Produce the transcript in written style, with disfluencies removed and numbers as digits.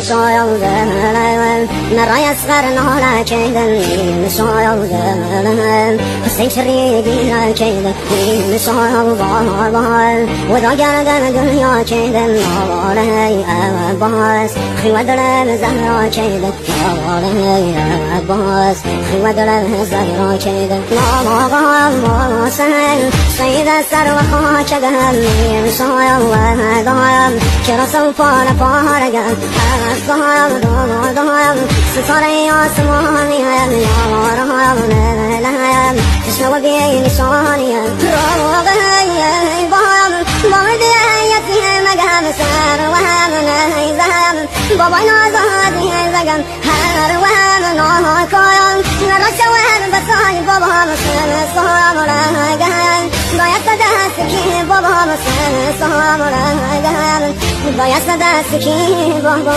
شايودم مرا يصغر نهلا كيدن شايودم حسين شريقي كيدن شايودم وذا قردن دنيا كيدن ناري أباس خيوة درم زهرا كيدن ناري أباس خيوة درم زهرا كيدن ناري سهل سيد السر وخاك قهل شايودم كرا سوفا لفارقم أصحاب دام ستاري آسماني يارم تشنو بين شاني راغي بام بامدي يتي مقام سر وهم نيزم بابا نازادي زقم هر وهم ناكايم نرشوان بساي بابا مسلم صامرقم باید دست کی بابا مسلم صامرقم باید دست کی بابا